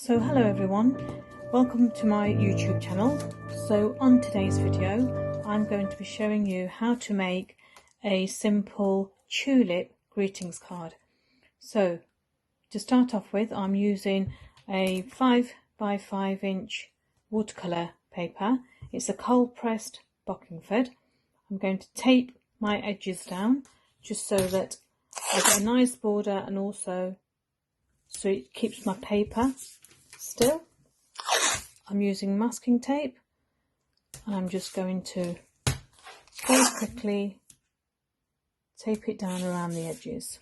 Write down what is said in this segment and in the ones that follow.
So hello everyone, welcome to my YouTube channel. So on today's video I'm going to be showing you how to make a simple tulip greetings card. So to start off with, I'm using a 5 by 5 inch watercolour paper. It's a cold pressed Bockingford. I'm going to tape my edges down just so that I get a nice border and also so it keeps my paper still. I'm using masking tape and I'm just going to very quickly tape it down around the edges.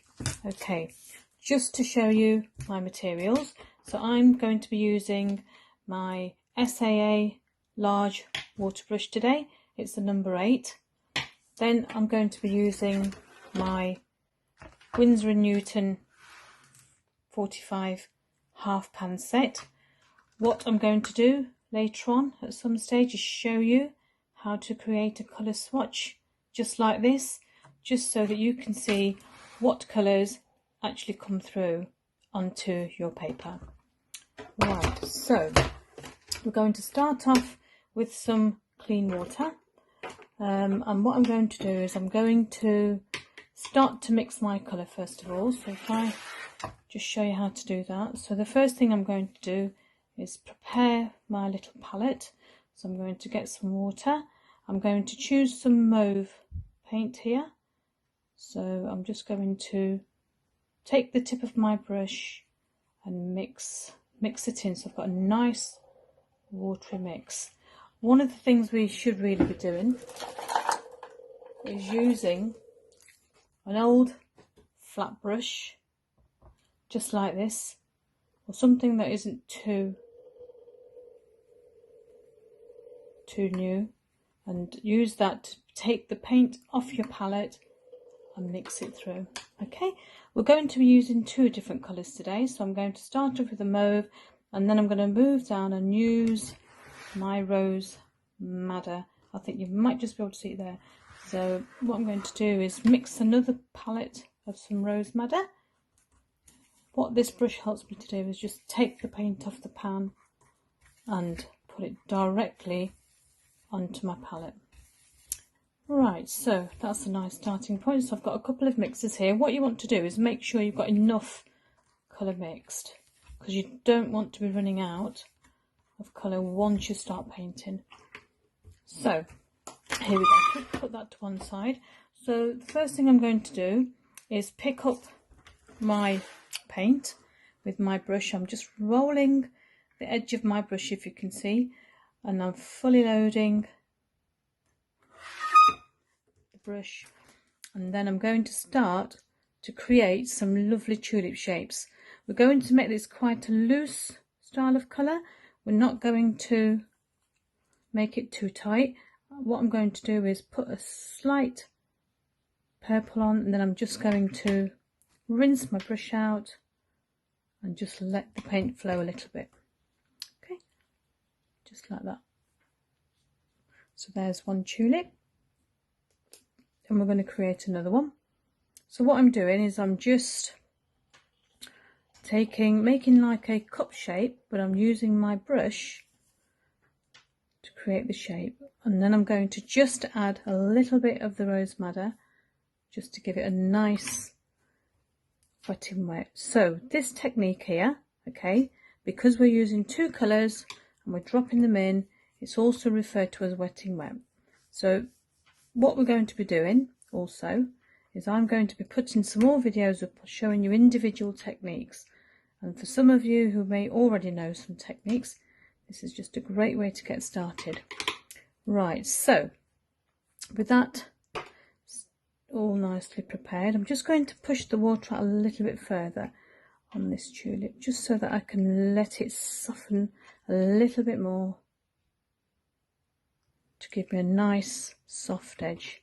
Okay, just to show you my materials, so I'm going to be using my SAA large water brush today. It's the number 8. Then I'm going to be using my Winsor & Newton 45 half pan set. What I'm going to do later on at some stage is show you how to create a colour swatch just like this, just so that you can see what colours actually come through onto your paper. Right, so we're going to start off with some clean water, and what I'm going to do is I'm going to start to mix my colour first of all. So if I just show you how to do that. So the first thing I'm going to do is prepare my little palette. So I'm going to get some water. I'm going to choose some mauve paint here. So I'm just going to take the tip of my brush and mix it in. So I've got a nice watery mix. One of the things we should really be doing is using an old flat brush just like this, or something that isn't too new, and use that to take the paint off your palette and mix it through. Okay, we're going to be using 2 different colours today, so I'm going to start off with the mauve and then I'm going to move down and use my rose madder. I think you might just be able to see it there. So what I'm going to do is mix another palette of some rose madder. What this brush helps me to do is just take the paint off the pan and put it directly onto my palette. Right, so that's a nice starting point. So I've got a couple of mixes here. What you want to do is make sure you've got enough colour mixed, because you don't want to be running out of colour once you start painting. So here we go, put that to one side. So the first thing I'm going to do is pick up my paint with my brush. I'm just rolling the edge of my brush, if you can see, and I'm fully loading the brush, and then I'm going to start to create some lovely tulip shapes. We're going to make this quite a loose style of colour. We're not going to make it too tight. What I'm going to do is put a slight purple on, and then I'm just going to rinse my brush out and just let the paint flow a little bit. Okay, just like that. So there's one tulip, and we're going to create another one. So what I'm doing is I'm just making like a cup shape, but I'm using my brush to create the shape, and then I'm going to just add a little bit of the rose madder just to give it a nice wetting wet. So this technique here, okay, because we're using 2 colours and we're dropping them in, it's also referred to as wetting wet. So what we're going to be doing also is I'm going to be putting some more videos up showing you individual techniques, and for some of you who may already know some techniques, this is just a great way to get started. Right, so with that all nicely prepared, I'm just going to push the water out a little bit further on this tulip, just so that I can let it soften a little bit more to give me a nice soft edge.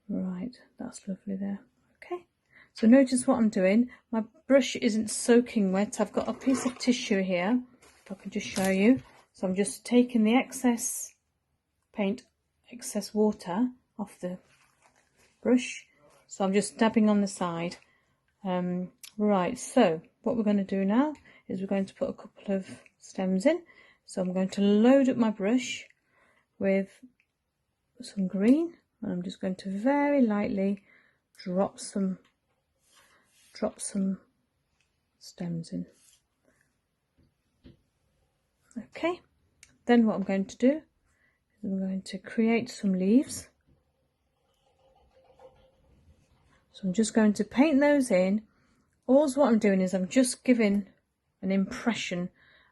Right, that's lovely there. Okay, so notice what I'm doing. My brush isn't soaking wet. I've got a piece of tissue here, if I can just show you. So I'm just taking the excess water off the brush, so I'm just dabbing on the side. Right, so what we're going to do now is we're going to put a couple of stems in. So I'm going to load up my brush with some green, and I'm just going to very lightly drop some stems in. Okay, then what I'm going to do is I'm going to create some leaves. So I'm just going to paint those in. All what I'm doing is I'm just giving an impression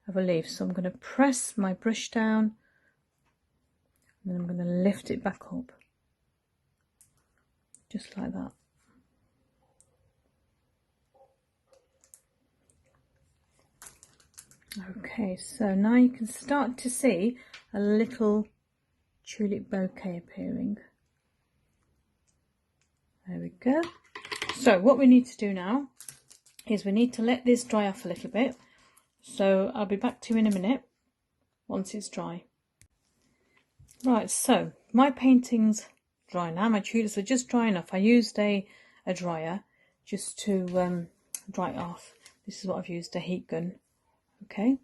of a leaf. So I'm going to press my brush down and then I'm going to lift it back up, just like that. Okay, so now you can start to see a little tulip bouquet appearing. There we go. So what we need to do now is we need to let this dry off a little bit. So I'll be back to you in a minute once it's dry. Right, so my painting's dry now. My tulips are just drying off. I used a dryer just to dry it off. This is what I've used, a heat gun. Okay,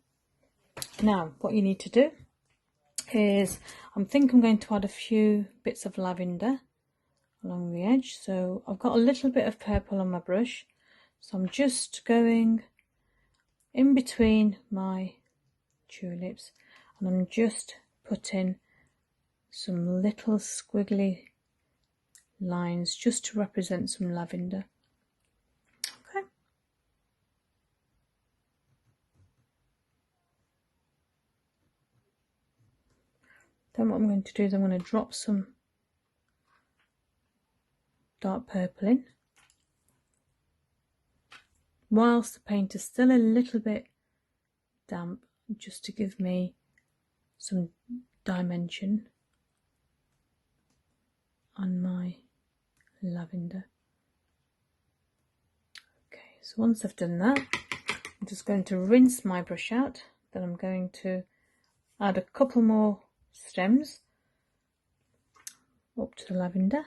now what you need to do is I'm going to add a few bits of lavender along the edge. So I've got a little bit of purple on my brush, so I'm just going in between my tulips and I'm just putting some little squiggly lines just to represent some lavender. Okay. Then what I'm going to do is I'm going to drop some dark purple in whilst the paint is still a little bit damp, just to give me some dimension on my lavender. Okay, so once I've done that, I'm just going to rinse my brush out. Then I'm going to add a couple more stems up to the lavender.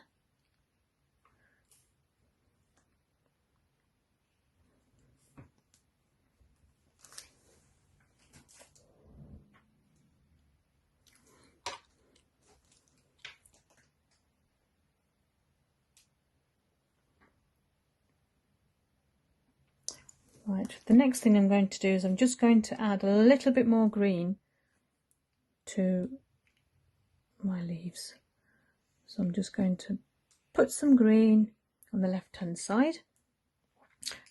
Right, the next thing I'm going to do is I'm just going to add a little bit more green to my leaves. So I'm just going to put some green on the left hand side.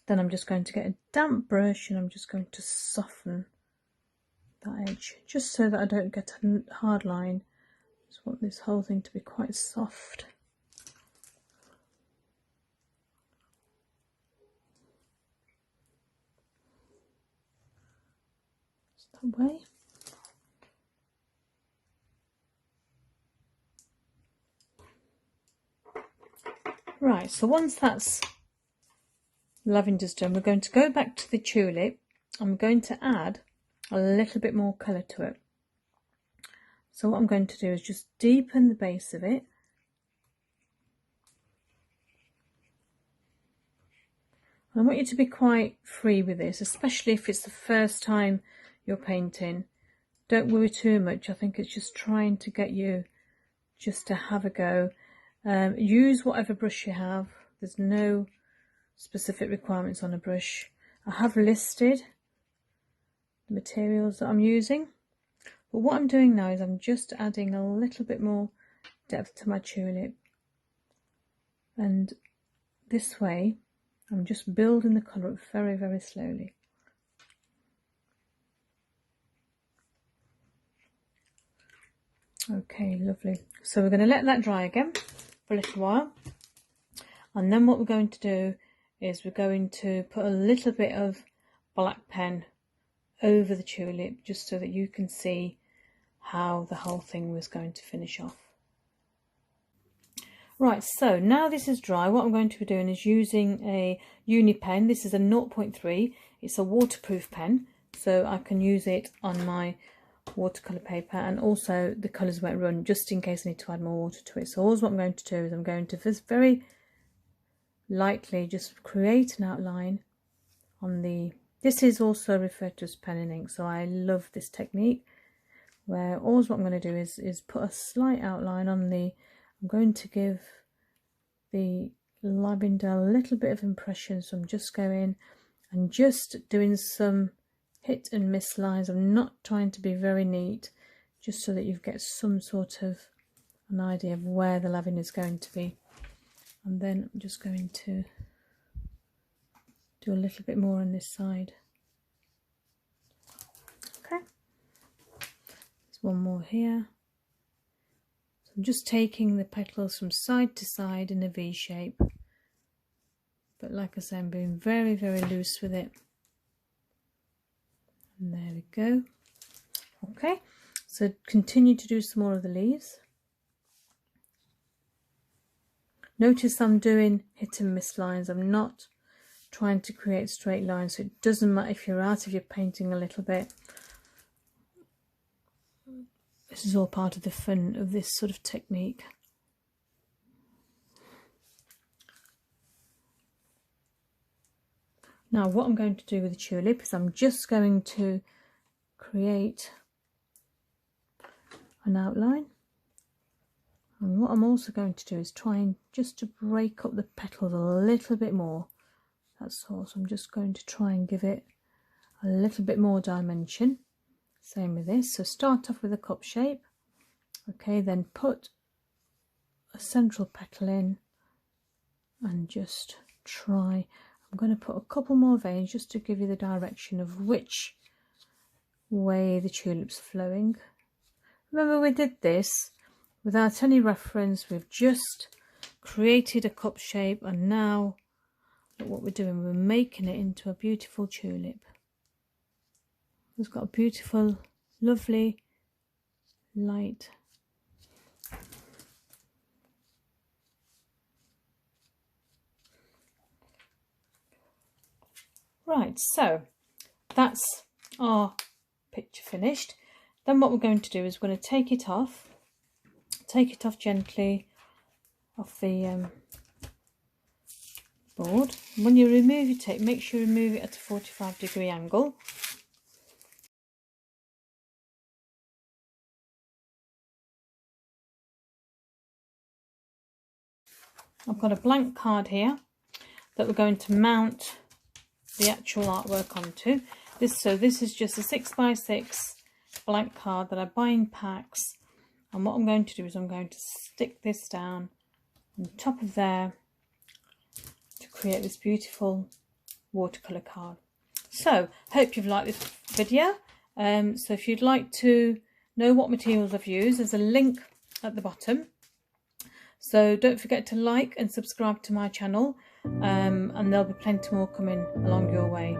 Then I'm just going to get a damp brush and I'm just going to soften that edge, just so that I don't get a hard line. I just want this whole thing to be quite soft. That way. Right, so once that's lavender's done, we're going to go back to the tulip. I'm going to add a little bit more colour to it. So what I'm going to do is just deepen the base of it. I want you to be quite free with this, especially if it's the first time you're painting. Don't worry too much. I think it's just trying to get you just to have a go. Use whatever brush you have. There's no specific requirements on a brush. I have listed the materials that I'm using, but what I'm doing now is I'm just adding a little bit more depth to my tulip, and this way I'm just building the colour up very, very slowly. Okay, lovely. So we're going to let that dry again for a little while, and then what we're going to do is we're going to put a little bit of black pen over the tulip, just so that you can see how the whole thing was going to finish off. Right, so now this is dry, what I'm going to be doing is using a uni pen. This is a 0.3, it's a waterproof pen, so I can use it on my watercolour paper, and also the colours won't run, just in case I need to add more water to it. So all what I'm going to do is I'm going to just very lightly just create an outline on the This is also referred to as pen and ink, so I love this technique, where all what I'm going to do is put a slight outline on the, I'm going to give the lavender a little bit of impression, so I'm just going and just doing some hit and miss lines. I'm not trying to be very neat, just so that you get some sort of an idea of where the lavender is going to be. And then I'm just going to do a little bit more on this side. Okay, there's one more here. So I'm just taking the petals from side to side in a V shape, but like I say, I'm being very, very loose with it. And there we go. Okay, so continue to do some more of the leaves. Notice I'm doing hit and miss lines. I'm not trying to create straight lines, so it doesn't matter if you're out, if you're painting a little bit. This is all part of the fun of this sort of technique. Now what I'm going to do with the tulip is I'm just going to create an outline, and what I'm also going to do is try and just to break up the petals a little bit more. That's all. So I'm just going to try and give it a little bit more dimension. Same with this. So start off with a cup shape, okay, then put a central petal in and just try. I'm going to put a couple more veins just to give you the direction of which way the tulip's flowing. Remember, we did this without any reference. We've just created a cup shape, and now look what we're doing. We're making it into a beautiful tulip. It's got a beautiful, lovely light. Right, so that's our picture finished. Then what we're going to do is we're going to take it off gently off the board. When you remove your tape, make sure you remove it at a 45-degree angle. I've got a blank card here that we're going to mount the actual artwork onto. This is just a 6x6 blank card that I buy in packs, and what I'm going to do is I'm going to stick this down on top of there to create this beautiful watercolour card. So hope you've liked this video. So if you'd like to know what materials I've used, there's a link at the bottom. So don't forget to like and subscribe to my channel, and there'll be plenty more coming along your way.